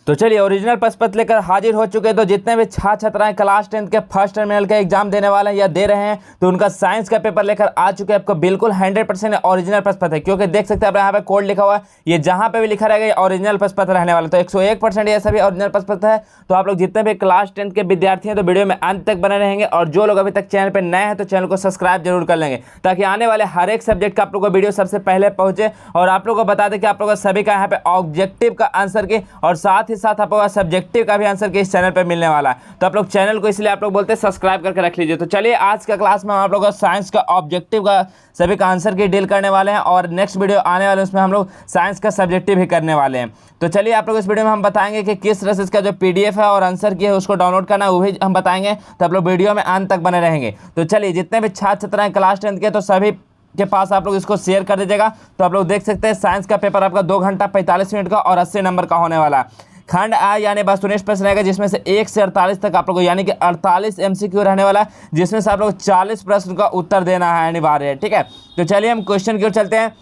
तो चलिए ओरिजिनल प्रश्न पत्र लेकर हाजिर हो चुके हैं। तो जितने भी छात्र छात्राएं क्लास 10 के फर्स्ट टर्मिनल का एग्जाम देने वाले हैं या दे रहे हैं तो उनका साइंस का पेपर लेकर आ चुके हैं। आपको बिल्कुल 100% ओरिजिनल प्रश्न पत्र है, क्योंकि देख सकते हैं आप यहाँ पे कोड लिखा हुआ है, ये जहाँ पे भी लिखा रहेगा ये ओरिजिनल प्रश्न पत्र रहने वाला। तो 101% ये सभी ओरिजिनल प्रश्न पत्र है। तो आप लोग जितने भी क्लास 10 के विद्यार्थी हैं तो वीडियो में अंत तक बने रहेंगे, और जो लोग अभी तक चैनल पर नए हैं तो चैनल को सब्सक्राइब जरूर कर लेंगे, ताकि आने वाले हर एक सब्जेक्ट का आप लोग को वीडियो सबसे पहले पहुंचे। और आप लोग को बता दें कि आप लोग सभी का यहाँ पे ऑब्जेक्टिव का आंसर की और साथ ही साथ आप लोग सब्जेक्टिव का भी आंसर की इस चैनल पे मिलने वाला है। तो आप लोग चैनल को इसलिए आप लोग बोलते हैं सब्सक्राइब करके रख लीजिए। तो चलिए आज का क्लास में हम आप लोग का साइंस का ऑब्जेक्टिव का सभी का आंसर की डील करने वाले हैं, और नेक्स्ट वीडियो आने वाले उसमें हम लोग साइंस का सब्जेक्टिव भी करने वाले हैं। तो चलिए आप लोग इस वीडियो में हम बताएंगे कि किस तरह से इसका जो PDF है और आंसर की है उसको डाउनलोड करना है, वो भी हम बताएंगे। तो आप लोग वीडियो में अंत तक बने रहेंगे। तो चलिए जितने भी छात्र छात्राएं क्लास 10 के तो सभी के पास आप लोग इसको शेयर कर दीजिएगा। तो आप लोग देख सकते हैं साइंस का पेपर आपका 2 घंटा 45 मिनट का और 80 नंबर का होने वाला है। खंड आ यानी वस्तुनिष्ठ प्रश्न रहेगा, जिसमें से 1 से 48 तक आप लोग यानी कि 48 MCQ रहने वाला है, जिसमें से आप लोग 40 प्रश्न का उत्तर देना है अनिवार्य है। ठीक है, तो चलिए हम क्वेश्चन की ओर चलते हैं।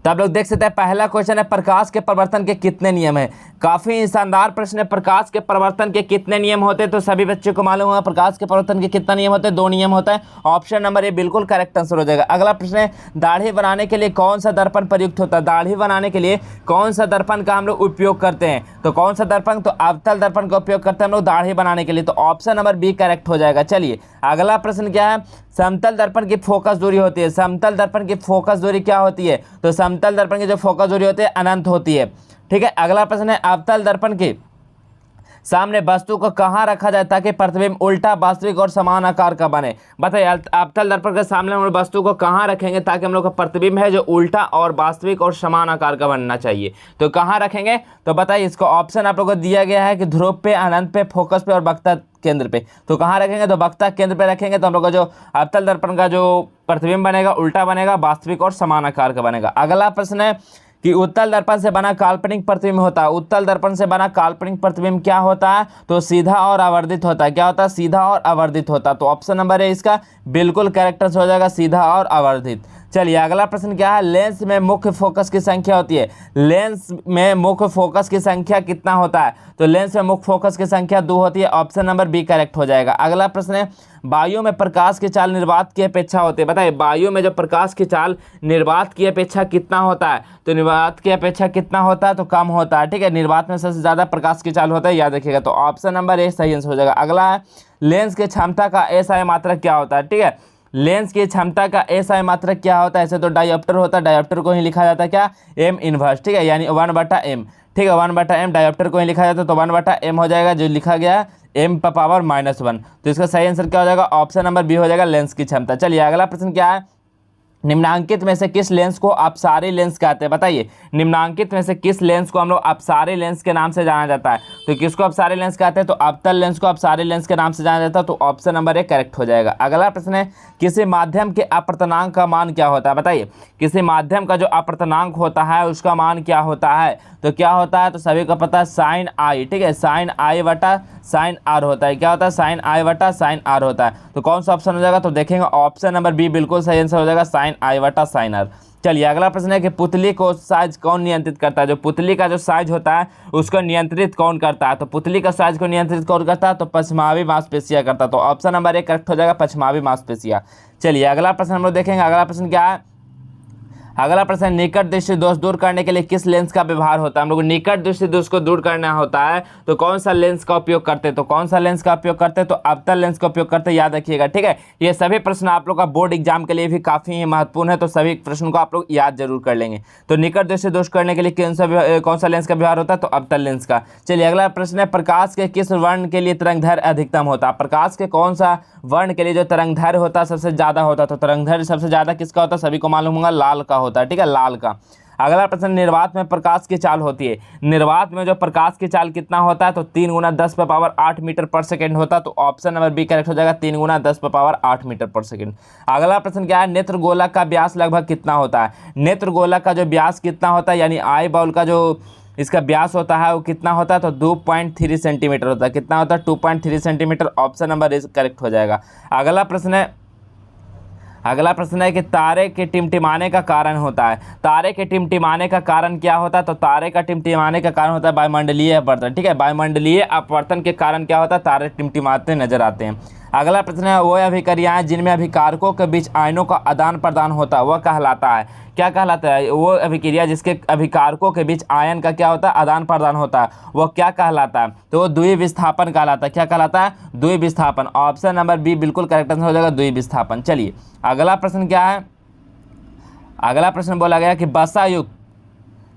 तो आप लोग देख सकते हैं पहला क्वेश्चन है प्रकाश के परिवर्तन के कितने नियम हैं। काफी शानदार प्रश्न है। प्रकाश के परिवर्तन के कितने नियम होते हैं, तो सभी बच्चों को मालूम होगा प्रकाश के परिवर्तन के कितना नियम होते हैं, 2 नियम होता है। ऑप्शन नंबर ए बिल्कुल करेक्ट आंसर हो जाएगा। अगला प्रश्न है दाढ़ी बनाने के लिए कौन सा दर्पण प्रयुक्त होता है। दाढ़ी बनाने के लिए कौन सा दर्पण का हम लोग उपयोग करते हैं, तो कौन सा दर्पण, तो अवतल दर्पण का उपयोग करते हैं हम लोग दाढ़ी बनाने के लिए। तो ऑप्शन नंबर बी करेक्ट हो जाएगा। चलिए अगला प्रश्न क्या है, समतल दर्पण की फोकस दूरी होती है। समतल दर्पण की फोकस दूरी क्या होती है, तो समतल दर्पण की जो फोकस दूरी होती है अनंत होती है। ठीक है, अगला प्रश्न है अवतल दर्पण की सामने वस्तु को कहाँ रखा जाए ताकि प्रतिबिंब उल्टा वास्तविक और समान आकार का बने। बताइए अवतल दर्पण के सामने हम लोग वस्तु को कहाँ रखेंगे ताकि हम लोग का प्रतिबिंब है जो उल्टा और वास्तविक और समान आकार का बनना चाहिए, तो कहाँ रखेंगे। तो बताइए इसको ऑप्शन आप लोग को दिया गया है कि ध्रुव पे, अनंत पे, फोकस पे और वक्ता केंद्र पे। तो कहाँ रखेंगे, तो वक्ता केंद्र पे रखेंगे। तो हम लोग का जो अवतल दर्पण का जो प्रतिबिंब बनेगा उल्टा बनेगा, वास्तविक और समान आकार का बनेगा। अगला प्रश्न है कि उत्तल दर्पण से बना काल्पनिक प्रतिबिंब होता है। उत्तल दर्पण से बना काल्पनिक प्रतिबिंब क्या होता है, तो सीधा और आवर्धित होता है। क्या होता है, सीधा और आवर्धित होता है। तो ऑप्शन नंबर है इसका बिल्कुल करेक्ट हो जाएगा, सीधा और आवर्धित। चलिए अगला प्रश्न क्या है, लेंस में मुख्य फोकस की संख्या होती है। लेंस में मुख्य फोकस की संख्या कितना होता है, तो लेंस में मुख्य फोकस की संख्या 2 होती है। ऑप्शन नंबर बी करेक्ट हो जाएगा। अगला प्रश्न है वायु में प्रकाश की चाल निर्वात की अपेक्षा होती है। बताइए वायु में जो प्रकाश की चाल निर्वात की अपेक्षा कितना होता है, तो निर्वात की अपेक्षा कितना होता है, तो कम होता है। ठीक है, निर्वात में सबसे ज्यादा प्रकाश की चाल होता है, याद रखिएगा। तो ऑप्शन नंबर ए सही आंसर हो जाएगा। अगला है लेंस की क्षमता का SI मात्रक क्या होता है। ठीक है, लेंस की क्षमता का SI मात्रक क्या होता है, ऐसे तो डायोप्टर होता है, डायोप्टर को ही लिखा जाता है क्या, M इनवर्स। ठीक है, यानी 1/m। ठीक है, 1/m डायोप्टर को ही लिखा जाता है, तो 1/m हो जाएगा जो लिखा गया है m⁻⁻1। तो इसका सही आंसर क्या हो जाएगा, ऑप्शन नंबर बी हो जाएगा, लेंस की क्षमता। चलिए अगला प्रश्न क्या है, निम्नांकित में से किस लेंस को अपसारी लेंस कहते हैं। बताइए निम्नांकित में से किस लेंस को हम लोग अपसारी लेंस के नाम से जाना जाता है, तो किसको अपसारी लेंस कहते हैं, तो अवतल लेंस को अपसारी लेंस के नाम से जाना जाता है। तो ऑप्शन नंबर ए करेक्ट हो जाएगा। अगला प्रश्न है किसी माध्यम के अपवर्तनांक का मान क्या होता है। बताइए किसी माध्यम का जो अपवर्तनांक होता है उसका मान क्या होता है, तो क्या होता है, तो सभी को पता है sin I। ठीक है, sin I बटा sin R होता है। क्या होता है, sin I बटा sin R होता है। तो कौन सा ऑप्शन हो जाएगा, तो देखेंगे ऑप्शन नंबर बी बिल्कुल सही आंसर हो जाएगा, sin I बटा sin R। चलिए अगला प्रश्न है कि पुतली को साइज कौन नियंत्रित करता है। जो पुतली का जो साइज होता है उसको नियंत्रित कौन करता है, तो पुतली का साइज को नियंत्रित कौन करता है, तो पश्चिमावी मांसपेशियां करता है। तो ऑप्शन नंबर ए करेक्ट हो जाएगा, पश्चिमावी मांसपेशियां। चलिए अगला प्रश्न हम लोग देखेंगे। अगला प्रश्न क्या है, अगला प्रश्न निकट दृष्टि दोष दूर करने के लिए किस लेंस का व्यवहार होता है। हम लोग निकट दृष्टि दोष को दूर करना होता है तो कौन सा लेंस का उपयोग करते हैं, तो कौन सा लेंस का उपयोग करते हैं, तो अवतल लेंस का उपयोग करते हैं, याद रखिएगा। ठीक है, ये सभी प्रश्न आप लोग का बोर्ड एग्जाम के लिए भी काफी ही महत्वपूर्ण है, तो सभी प्रश्नों को आप लोग याद जरूर कर लेंगे। तो निकट दृष्टि दोष करने के लिए कौन सा लेंस का व्यवहार होता है, तो अवतल लेंस का। चलिए अगला प्रश्न है प्रकाश के किस वर्ण के लिए तरंगदैर्घ्य अधिकतम होता है। प्रकाश के कौन सा वर्ण के लिए जो तरंगदैर्घ्य होता है सबसे ज्यादा होता है, तो तरंगदैर्घ्य सबसे ज्यादा किसका होता है, सभी को मालूम होगा लाल का होता है। ठीक है, लाल का। अगला प्रश्न निर्वात में प्रकाश की चाल होती है। निर्वात में जो प्रकाश की चाल कितना होता है, तो 3 × 10⁸ मीटर पर सेकेंड होता है। तो ऑप्शन नंबर बी करेक्ट हो जाएगा, 3 × 10⁸ मीटर पर सेकेंड। अगला प्रश्न क्या है, नेत्र गोलक का व्यास लगभग कितना होता है। नेत्र गोलक का जो व्यास कितना होता है, यानी आई बॉल का जो इसका व्यास होता है वो कितना होता है, तो 2.3 सेंटीमीटर होता है। कितना होता है, 2.3 centimetre. Option number A correct हो जाएगा। अगला प्रश्न है अगला प्रश्न है कि तारे के टिमटिमाने का कारण होता है। तारे के टिमटिमाने का कारण क्या होता है? तो तारे का टिमटिमाने का कारण होता है वायुमंडलीय अपवर्तन। ठीक है, वायुमंडलीय अपवर्तन के कारण क्या होता है? तारे टिमटिमाते नजर आते हैं। अगला प्रश्न है वो अभिक्रियाएं जिनमें अभिकारकों के बीच आयनों का आदान प्रदान होता है वह कहलाता है। क्या कहलाता है? वो अभिक्रिया जिसके अभिकारकों के बीच आयन का क्या होता है? आदान प्रदान होता है, वो क्या कहलाता है? तो वो द्वितीय विस्थापन कहलाता है। क्या कहलाता है? द्वितीय विस्थापन। ऑप्शन नंबर बी बिल्कुल करेक्ट आंसर हो जाएगा, द्वितीय विस्थापन। चलिए अगला प्रश्न क्या है? अगला प्रश्न बोला गया कि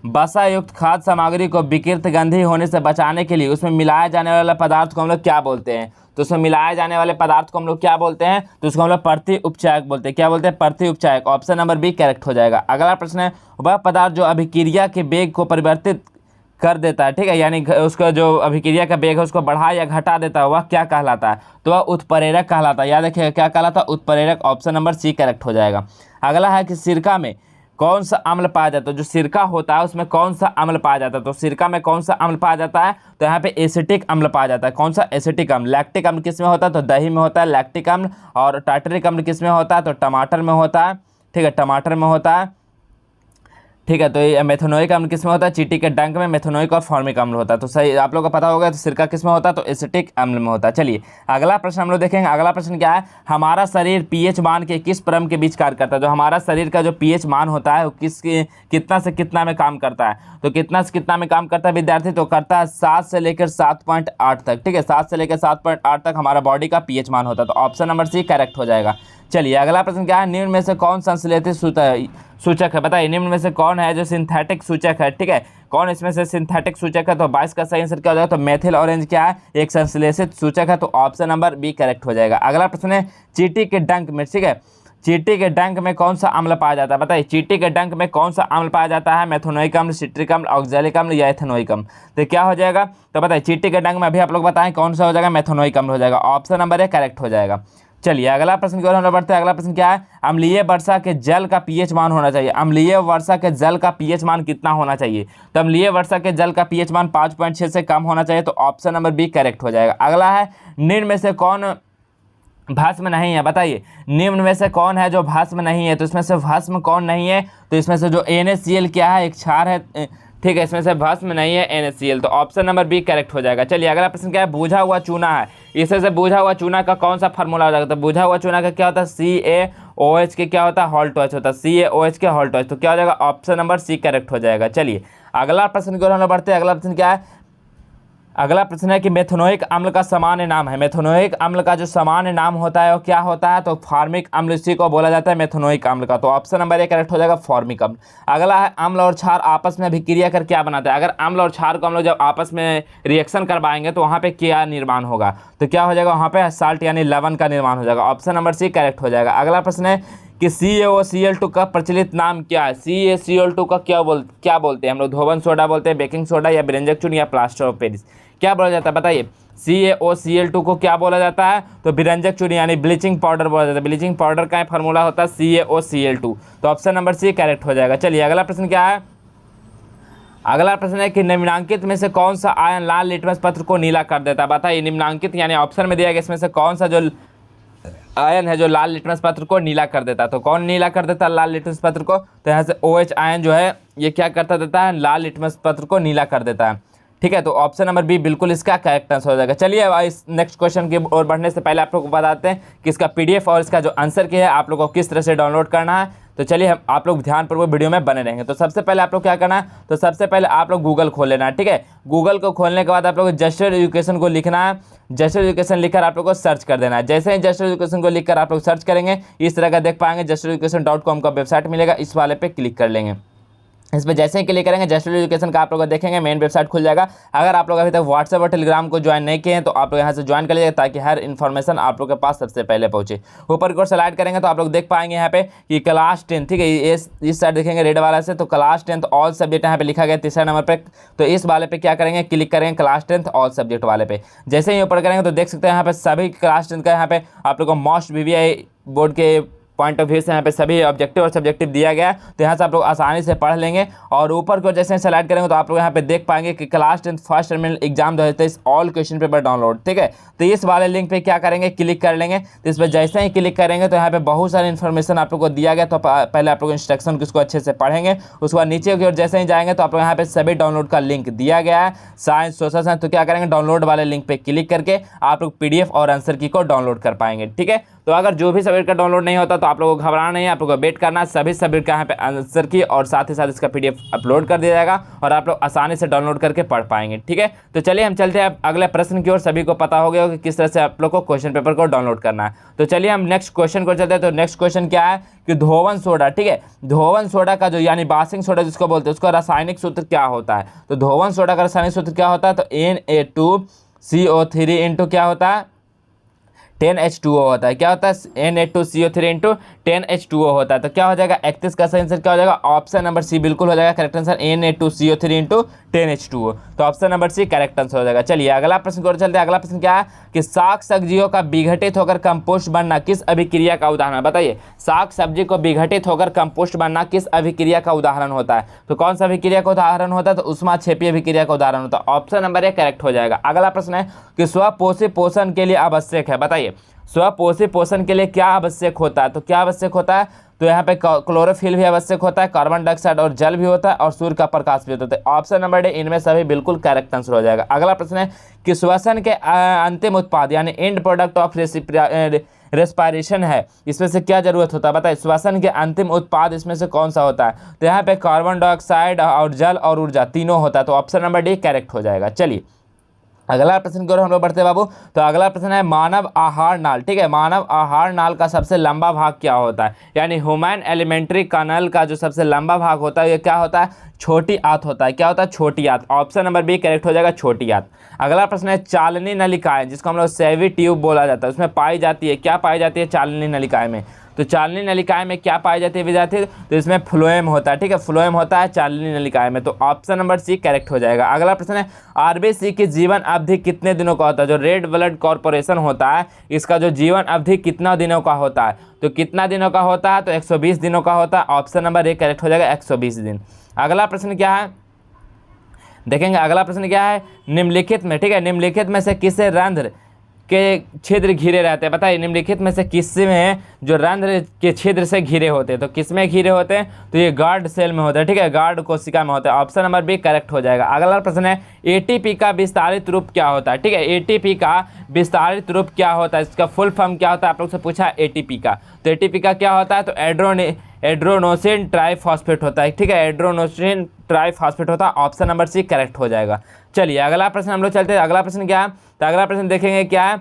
वसा युक्त खाद्य सामग्री को विकृत गंधी होने से बचाने के लिए उसमें मिलाए जाने वाले पदार्थ को हम लोग क्या बोलते हैं? तो उसमें मिलाए जाने वाले पदार्थ को हम लोग क्या बोलते हैं? तो उसको हम लोग प्रति उपचायक बोलते हैं। क्या बोलते हैं? प्रति उपचायक। ऑप्शन नंबर बी करेक्ट हो जाएगा। अगला प्रश्न है वह पदार्थ जो अभिक्रिया के वेग को परिवर्तित कर देता है, ठीक है, यानी उसका जो अभिक्रिया का वेग है उसको बढ़ा या घटा देता है, वह क्या कहलाता है? तो वह उत्प्रेरक कहलाता है। याद रखिएगा क्या कहलाता है? उत्प्रेरक। ऑप्शन नंबर सी करेक्ट हो जाएगा। अगला है कि सिरका में कौन सा अम्ल पाया जाता है? जो सिरका होता है उसमें कौन सा अम्ल पाया जाता है? तो सिरका में कौन सा अम्ल पाया जाता है? तो यहाँ पे एसिटिक अम्ल पाया जाता है। कौन सा? एसिटिक अम्ल। लैक्टिक अम्ल किस में होता है? तो दही में होता है लैक्टिक अम्ल। और टार्टरिक अम्ल किस में होता है? तो टमाटर में होता है। ठीक है, टमाटर में होता है। ठीक है, तो ये मेथनोइक अम्ल किस में होता है? चींटी के डंक में मेथनोइक और फॉर्मिक अम्ल होता है। तो सही आप लोगों को पता होगा। तो सिरका किस में होता है? तो एसिटिक अम्ल में होता है। चलिए अगला प्रश्न हम लोग देखेंगे। अगला प्रश्न क्या है? हमारा शरीर पीएच मान के किस क्रम के बीच कार्य करता है? जो हमारा शरीर का जो पीएच मान होता है वो कितना से कितना में काम करता है? तो कितना से कितना में काम करता है विद्यार्थी? तो करता है 7 से लेकर 7.8 तक। ठीक है, 7 से लेकर 7.8 तक हमारा बॉडी का पीएच मान होता है। तो ऑप्शन नंबर सी करेक्ट हो जाएगा। चलिए अगला प्रश्न क्या है? निम्न में से कौन संश्लेषित सूचक है? बताइए निम्न में से कौन है जो सिंथेटिक सूचक है? ठीक है, कौन इसमें से सिंथेटिक सूचक है? तो 22 का सही आंसर क्या हो जाएगा? तो मेथिल ऑरेंज क्या है? एक संश्लेषित सूचक है। तो ऑप्शन नंबर बी करेक्ट हो जाएगा। अगला प्रश्न है चींटी के डंक में, ठीक है, चींटी के डंक में कौन सा अम्ल पाया जाता है? बताइए चींटी के डंक में कौन सा अम्ल पाया जाता है? मेथनोइक अम्ल, सिट्रिक अम्ल, ऑक्सैलिक अम्ल या एथेनोइक अम्ल? तो क्या हो जाएगा? तो बताइए चींटी के डंक में अभी आप लोग बताएं कौन सा हो जाएगा? मेथनोइक अम्ल हो जाएगा। ऑप्शन नंबर ए करेक्ट हो जाएगा। चलिए अगला प्रश्न की ओर हम लोग बढ़ते हैं। अगला प्रश्न क्या है? अम्लीय वर्षा के जल का पीएच मान होना चाहिए। अम्लीय वर्षा के जल का पीएच मान कितना होना चाहिए? तो अम्लीय वर्षा के जल का पीएच मान 5.6 से कम होना चाहिए। तो ऑप्शन नंबर बी करेक्ट हो जाएगा। अगला है निम्न में से कौन भस्म नहीं है? बताइए निम्न में से कौन है जो भस्म नहीं है? तो इसमें से भस्म कौन नहीं है? तो इसमें से जो NaCl क्या है? एक क्षार है। ठीक है, इसमें से भस्म नहीं है NaCl। तो ऑप्शन नंबर बी करेक्ट हो जाएगा। चलिए अगला प्रश्न क्या है? बूझा हुआ चूना है, इससे से बूझा हुआ चूना का कौन सा फार्मूला हो जाएगा? तो बूझा हुआ चूना का क्या होता है? CaOH के क्या होता है? हॉल्ट-OH होता है। CaOH के हॉल्ट-OH। तो क्या हो जाएगा? ऑप्शन नंबर सी करेक्ट हो जाएगा। चलिए अगला प्रश्न की ओर हम लोग बढ़ते हैं। अगला प्रश्न क्या है? अगला प्रश्न है कि मेथनोइक अम्ल का सामान्य नाम है। मेथनोइक अम्ल का जो सामान्य नाम होता है वो क्या होता है? तो फॉर्मिक अम्ल, इसी को बोला जाता है मेथनोइक अम्ल का। तो ऑप्शन नंबर ए करेक्ट हो जाएगा, फॉर्मिक अम्ल। अगला है अम्ल और क्षार आपस में अभिक्रिया कर क्या बनाते हैं? अगर अम्ल और क्षार को हम लोग जब आपस में रिएक्शन करवाएंगे तो वहाँ पे क्या निर्माण होगा? तो क्या हो जाएगा? वहाँ पे साल्ट यानी लवण का निर्माण हो जाएगा। ऑप्शन नंबर सी करेक्ट हो जाएगा। अगला प्रश्न है कि CaOCl2 का प्रचलित नाम क्या है? CaCl2 का क्या बोलते हैं हम लोग? धोवन सोडा बोलते हैं, बेकिंग सोडा या बेरेंजक चून या प्लास्टर ऑफ पेरिस? क्या बोला जाता है? बताइए CaOCl2 को क्या बोला जाता है? तो विरंजक चूनी यानी ब्लीचिंग पाउडर बोला जाता है। ब्लीचिंग पाउडर का फार्मूला होता है CaOCl2। तो ऑप्शन नंबर सी करेक्ट हो जाएगा। चलिए अगला प्रश्न क्या है? अगला प्रश्न है कि निम्नांकित में से कौन सा आयन लाल लिटमस पत्र को नीला कर देता है? बताइए निम्नांकित यानी ऑप्शन में दिया गया इसमें से कौन सा जो आयन है जो लाल लिटमस पत्र को नीला कर देता है? तो कौन नीला कर देता है लाल लिटमस पत्र को? तो यहाँ से OH आयन जो है ये क्या करता देता है? लाल लिटमस पत्र को नीला कर देता है। ठीक है, तो ऑप्शन नंबर बी बिल्कुल इसका करेक्ट आंसर हो जाएगा। चलिए अब इस नेक्स्ट क्वेश्चन की ओर बढ़ने से पहले आप लोग को बताते हैं कि इसका PDF और इसका जो आंसर की है आप लोग को किस तरह से डाउनलोड करना है। तो चलिए हम आप लोग ध्यानपूर्वक वीडियो में बने रहेंगे। तो सबसे पहले आप लोग क्या करना है? तो सबसे पहले आप लोग गूगल खोल लेना है। ठीक है, गूगल को खोलने के बाद आप लोग जस्टर एजुकेशन को लिखना है। जस्टर एजुकेशन लिखकर आप लोग को सर्च कर देना है। जैसे ही जस्टर एजुकेशन को लिखकर आप लोग सर्च करेंगे इस तरह का देख पाएंगे, justereducation.com का वेबसाइट मिलेगा। इस वाले पे क्लिक कर लेंगे। इस पर जैसे ही क्लिक करेंगे जस्टर एजुकेशन का आप लोग देखेंगे मेन वेबसाइट खुल जाएगा। अगर आप लोग अभी तक व्हाट्सएप और टेलीग्राम को ज्वाइन नहीं किए हैं तो आप लोग यहाँ से ज्वाइन कर लीजिए ताकि हर इन्फॉर्मेशन आप लोग के पास सबसे पहले पहुंचे। ऊपर की ओर स्लाइड करेंगे तो आप लोग देख पाएंगे यहाँ पे कि क्लास 10, ठीक है, इस साइड देखेंगे रेड वाला से, तो क्लास 10 ऑल सब्जेक्ट यहाँ पे लिखा गया 3रा नंबर पे। तो इस वाले पे क्या करेंगे? क्लिक करेंगे क्लास 10 ऑल सब्जेक्ट वाले पे। जैसे ही ऊपर करेंगे तो देख सकते हैं यहाँ पे सभी क्लास 10 का यहाँ पे आप लोग को मोस्ट VVI बोर्ड के पॉइंट ऑफ व्यू से यहाँ पे सभी ऑब्जेक्टिव और सब्जेक्टिव दिया गया है, तो यहाँ से आप लोग आसानी से पढ़ लेंगे। और ऊपर को जैसे सेलेक्ट करेंगे तो आप लोग यहाँ पे देख पाएंगे कि class 10 first terminal exam 2023 all question paper download, ठीक है। तो इस वाले लिंक पे क्या करेंगे, क्लिक कर लेंगे। तो इस पर जैसे ही क्लिक करेंगे तो यहाँ पे बहुत सारी इन्फॉर्मेशन आप लोग को दिया गया, तो पहले आप लोग इंस्ट्रक्शन को अच्छे से पढ़ेंगे। उसके बाद नीचे की ओर जैसे ही जाएंगे तो आप लोग यहाँ पे सभी डाउनलोड का लिंक दिया गया है, साइंस, सोशल साइंस। तो क्या करेंगे, डाउनलोड वाले लिंक पे क्लिक करके आप लोग PDF और आंसर की को डाउनलोड कर पाएंगे, ठीक है। तो अगर जो भी सब्जेक्ट का डाउनलोड नहीं होता तो आप लोगों को घबराना नहीं है, आप लोगों को वेट करना है। सभी सब्जेक्ट का यहाँ पे आंसर की और साथ ही साथ इसका PDF अपलोड कर दिया जाएगा और आप लोग आसानी से डाउनलोड करके पढ़ पाएंगे, ठीक है। तो चलिए हम चलते हैं अगले प्रश्न की ओर। सभी को पता हो गया कि किस तरह से आप लोग को क्वेश्चन पेपर को डाउनलोड करना है। तो चलिए हम नेक्स्ट क्वेश्चन को चलते हैं। तो नेक्स्ट क्वेश्चन क्या है कि धोवन सोडा, ठीक है, धोवन सोडा का जो यानी बासिंग सोडा जिसको बोलते हैं उसका रासायनिक सूत्र क्या होता है। तो धोवन सोडा का रासायनिक सूत्र क्या होता है, तो Na2CO3 इंटू क्या होता है, 10H2O होता है। क्या होता है, Na2CO3 इंटू 10H2O होता है। तो क्या हो जाएगा, 31 का सही आंसर क्या हो जाएगा, ऑप्शन नंबर सी बिल्कुल हो जाएगा correct answer, Na2CO3 into 10H2O। तो option number C correct answer हो जाएगा। चलिए अगला प्रश्न की ओर चलते हैं। अगला प्रश्न क्या है कि साग सब्जियों का विघटित होकर कंपोस्ट बनना किस अभिक्रिया का उदाहरण है। बताइए, साग सब्जी को विघटित होकर कंपोस्ट बनना किस अभिक्रिया का उदाहरण होता है। तो कौन सा अभिक्रिया का उदाहरण होता है, तो ऊष्माक्षेपीय अभिक्रिया का उदाहरण होता है। ऑप्शन नंबर ए करेक्ट हो जाएगा। अगला प्रश्न है कि स्वपोषी पोषण के लिए आवश्यक है। बताइए, स्वपोषी पोषण के लिए क्या आवश्यक होता है। तो क्या आवश्यक होता है, तो यहाँ पे क्लोरोफिल भी आवश्यक होता है, कार्बन डाइऑक्साइड और जल भी होता है और सूर्य का प्रकाश भी होता है। ऑप्शन नंबर डी इनमें सभी बिल्कुल करेक्ट आंसर हो जाएगा। अगला प्रश्न है कि श्वसन के अंतिम उत्पाद यानी एंड प्रोडक्ट ऑफ रेस्पिरेशन है, इसमें से क्या जरूरत होता है। बताइए, श्वसन के अंतिम उत्पाद इसमें से कौन सा होता है। तो यहाँ पे कार्बन डाइऑक्साइड और जल और ऊर्जा तीनों होता है। तो ऑप्शन नंबर डी करेक्ट हो जाएगा। चलिए अगला प्रश्न की ओर हम लोग बढ़ते हैं बाबू। तो अगला प्रश्न है मानव आहार नाल, ठीक है, मानव आहार नाल का सबसे लंबा भाग क्या होता है। यानी ह्यूमन एलिमेंट्री कैनाल का जो सबसे लंबा भाग होता है ये क्या होता है, छोटी आंत होता है। क्या होता है, छोटी आंत। ऑप्शन नंबर बी करेक्ट हो जाएगा, छोटी आंत। अगला प्रश्न है चालनी नलिकाएं जिसको हम लोग सेवी ट्यूब बोला जाता है, उसमें पाई जाती है, क्या पाई जाती है चालनी नलिकाएं में। तो चालनी नलिकाएं में क्या पाई जाती है विद्यार्थी, तो इसमें फ्लोएम होता है, ठीक है, फ्लोएम होता है चालनी नलिकाएं में। तो ऑप्शन नंबर सी करेक्ट हो जाएगा। अगला प्रश्न है RBC की जीवन अवधि कितने दिनों का होता है। जो रेड ब्लड कॉर्पोरेशन होता है इसका जो जीवन अवधि कितना दिनों का होता है। तो कितना दिनों का होता है, तो 120 दिनों का होता है। ऑप्शन नंबर ए करेक्ट हो जाएगा, 120 दिन। अगला प्रश्न क्या है देखेंगे। अगला प्रश्न क्या है, निम्नलिखित में, ठीक है, निम्नलिखित में से किसे रंध्र के छिद्र घिरे रहते हैं। बताइए, निम्नलिखित में से किस में जो रंध्र के छिद्र से घिरे होते हैं। तो किस में घिरे होते हैं, तो ये गार्ड सेल में होता है, ठीक है, गार्ड कोशिका में होता है। ऑप्शन नंबर बी करेक्ट हो जाएगा। अगला प्रश्न है ATP का विस्तारित रूप क्या होता है। ठीक है, ATP का विस्तारित रूप क्या होता है, इसका फुल फॉर्म क्या होता है, आप लोग से पूछा ATP का। तो ATP का क्या होता है, तो एड्रोनोसिन ट्राइफॉस्फेट होता है, ठीक है, एड्रोनोसिन ट्राइफॉस्फेट होता है। ऑप्शन नंबर सी करेक्ट हो जाएगा। चलिए अगला प्रश्न हम लोग चलते हैं। अगला प्रश्न क्या है, तो अगला प्रश्न देखेंगे क्या है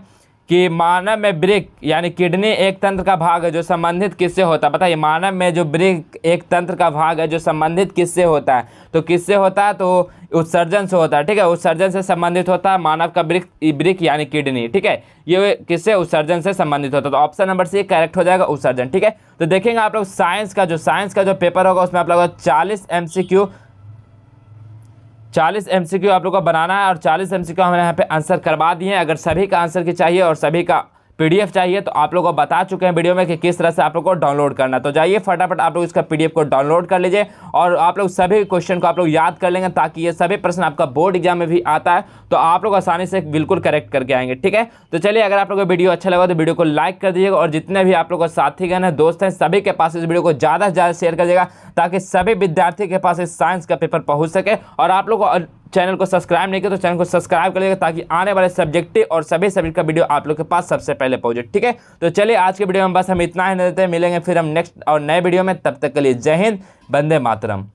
कि मानव में वृक्क यानी किडनी एक तंत्र का भाग है जो संबंधित किससे होता है। बताइए, मानव में जो वृक्क एक तंत्र का भाग है जो संबंधित किससे होता है। तो किससे होता है, तो उत्सर्जन से होता है, ठीक है, उत्सर्जन से संबंधित होता है मानव का वृक्क यानी किडनी, ठीक है, ये किससे, उत्सर्जन से संबंधित होता है। तो ऑप्शन नंबर सी करेक्ट हो जाएगा, उत्सर्जन। ठीक है, तो देखेंगे आप लोग साइंस का जो पेपर होगा उसमें आप लोग 40 MCQ आप लोग को बनाना है और 40 MCQ हमने यहाँ पे आंसर करवा दिए हैं। अगर सभी का आंसर की चाहिए और सभी का PDF चाहिए तो आप लोग को बता चुके हैं वीडियो में कि किस तरह से आप लोग को डाउनलोड करना। तो जाइए फटाफट आप लोग इसका PDF को डाउनलोड कर लीजिए और आप लोग सभी क्वेश्चन को आप लोग याद कर लेंगे ताकि ये सभी प्रश्न आपका बोर्ड एग्जाम में भी आता है तो आप लोग आसानी से बिल्कुल करेक्ट करके आएंगे। ठीक है, तो चलिए अगर आप लोग को वीडियो अच्छा लगा तो वीडियो को लाइक कर दीजिएगा और जितने भी आप लोग को साथीगण हैं, दोस्त हैं, सभी के पास इस वीडियो को ज़्यादा से ज़्यादा शेयर कर दीजिएगा ताकि सभी विद्यार्थी के पास इस साइंस का पेपर पहुँच सके। और आप लोग को चैनल को सब्सक्राइब नहीं किया तो चैनल को सब्सक्राइब कर लीजिएगा ताकि आने वाले सब्जेक्टिव और सभी सब्जेक्ट का वीडियो आप लोग के पास सबसे पहले पहुंचे। ठीक है, तो चलिए आज के वीडियो में बस हम इतना ही देते हैं, मिलेंगे फिर हम नेक्स्ट और नए वीडियो में, तब तक के लिए जय हिंद, वंदे मातरम।